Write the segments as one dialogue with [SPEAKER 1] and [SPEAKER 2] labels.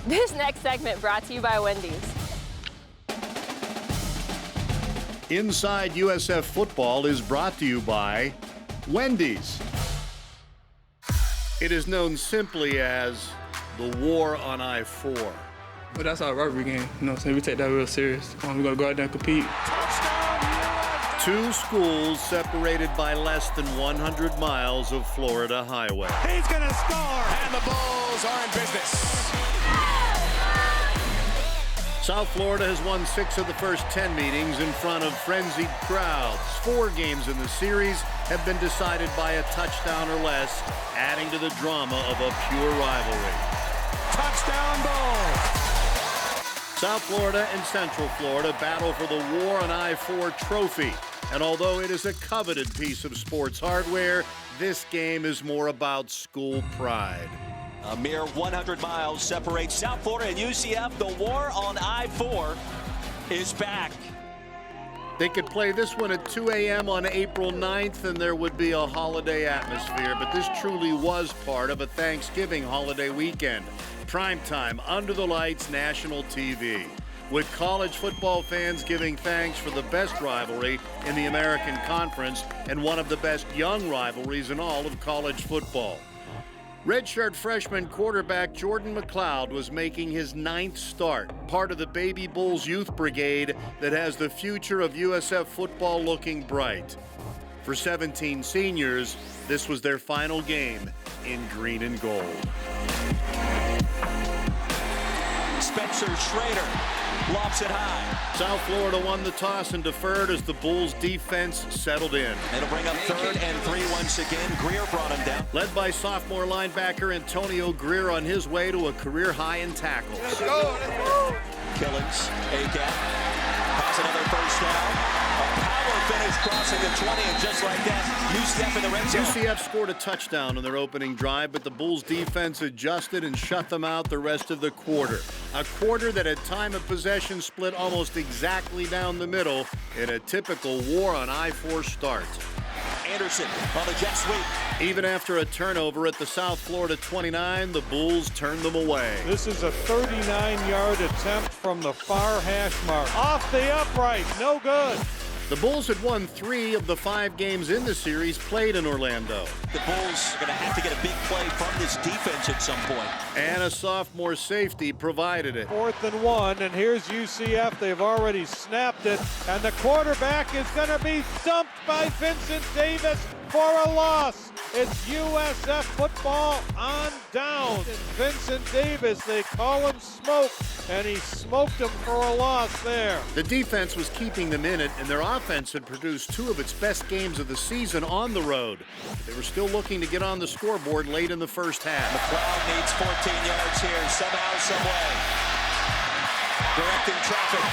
[SPEAKER 1] This next segment brought to you by Wendy's.
[SPEAKER 2] Inside USF Football is brought to you by Wendy's. It is known simply as the war on I-4.
[SPEAKER 3] But that's our rivalry game, you know what I'm saying? We take that real serious. We're going to go out there and compete.
[SPEAKER 2] Two schools separated by less than 100 miles of Florida highway.
[SPEAKER 4] He's going to score, and the Bulls are in business.
[SPEAKER 2] South Florida has won 6 of the first 10 meetings in front of frenzied crowds. 4 games in the series have been decided by a touchdown or less, adding to the drama of a pure rivalry.
[SPEAKER 4] Touchdown Bulls!
[SPEAKER 2] South Florida and Central Florida battle for the War on I-4 trophy. And although it is a coveted piece of sports hardware, this game is more about school pride.
[SPEAKER 5] A mere 100 miles separates South Florida and UCF. The war on I-4 is back.
[SPEAKER 2] They could play this one at 2 a.m. on April 9th, and there would be a holiday atmosphere. But this truly was part of a Thanksgiving holiday weekend. Primetime, under the lights, national TV. With college football fans giving thanks for the best rivalry in the American Conference and one of the best young rivalries in all of college football. Redshirt freshman quarterback Jordan McLeod was making his 9th start, part of the Baby Bulls youth brigade that has the future of USF football looking bright. For 17 seniors, this was their final game in green and gold.
[SPEAKER 5] Spencer Schrader lofts it high.
[SPEAKER 2] South Florida won the toss and deferred as the Bulls defense settled in.
[SPEAKER 5] It'll bring up 3rd and 3 once again. Greer brought him down.
[SPEAKER 2] Led by sophomore linebacker Antonio Greer on his way to a career high in tackles.
[SPEAKER 4] Let's go.
[SPEAKER 5] Killings, A-gap, has another first down. A power finish crossing the 20, and just like that, UCF in the red zone.
[SPEAKER 2] UCF scored a touchdown on their opening drive, but the Bulls defense adjusted and shut them out the rest of the quarter. A quarter that at time of possession split almost exactly down the middle in a typical war on I-4 start.
[SPEAKER 5] Anderson on the jet sweep.
[SPEAKER 2] Even after a turnover at the South Florida 29, the Bulls turned them away.
[SPEAKER 6] This is a 39-yard attempt from the far hash mark. Off the upright, no good.
[SPEAKER 2] The Bulls had won 3 of the 5 games in the series played in Orlando.
[SPEAKER 5] The Bulls are going to have to get a big play from this defense at some point.
[SPEAKER 2] And a sophomore safety provided it.
[SPEAKER 6] 4th and 1, and here's UCF. They've already snapped it, and the quarterback is going to be dumped by Vincent Davis for a loss. It's USF football on down. And Vincent Davis, they call him Smoke, and he smoked him for a loss there.
[SPEAKER 2] The defense was keeping them in it, and their offense had produced 2 of its best games of the season on the road. They were still looking to get on the scoreboard late in the first half.
[SPEAKER 5] McLeod needs 14 yards here, somehow, some way. Directing traffic.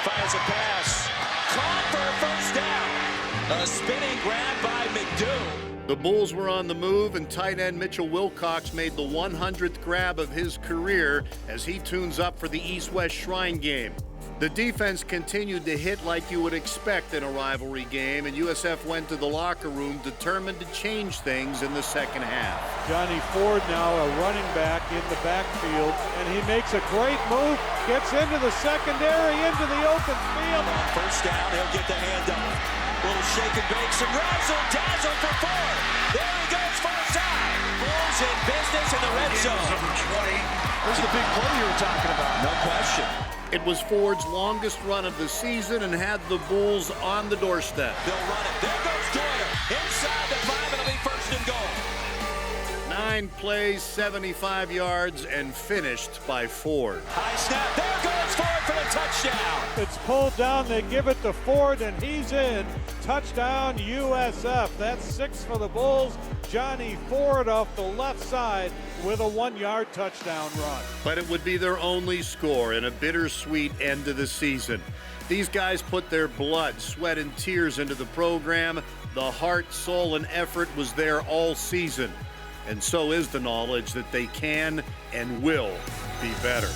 [SPEAKER 5] Fires a pass. Caught for a first down. A spinning grab by McDougall.
[SPEAKER 2] The Bulls were on the move, and tight end Mitchell Wilcox made the 100th grab of his career as he tunes up for the East-West Shrine game. The defense continued to hit like you would expect in a rivalry game, and USF went to the locker room determined to change things in the second half.
[SPEAKER 6] Johnny Ford now a running back in the backfield, and he makes a great move, gets into the secondary, into the open field.
[SPEAKER 5] First down, he'll get the handoff. Little shake and bake, some razzle-dazzle for Ford. There he goes, far side. Bulls in business in the red zone.
[SPEAKER 4] There's the big play you were talking about.
[SPEAKER 5] No question.
[SPEAKER 2] It was Ford's longest run of the season and had the Bulls on the doorstep.
[SPEAKER 5] They'll run it. There goes Joyner. Inside the 5, it'll be 1st and goal.
[SPEAKER 2] 9 plays, 75 yards, and finished by Ford.
[SPEAKER 5] High snap. There goes Ford for the touchdown.
[SPEAKER 6] It's pulled down, they give it to Ford, and he's in. Touchdown USF. That's 6 for the Bulls. Johnny Ford off the left side with a 1-yard touchdown run.
[SPEAKER 2] But it would be their only score in a bittersweet end of the season. These guys put their blood, sweat, and tears into the program. The heart, soul, and effort was there all season. And so is the knowledge that they can and will be better.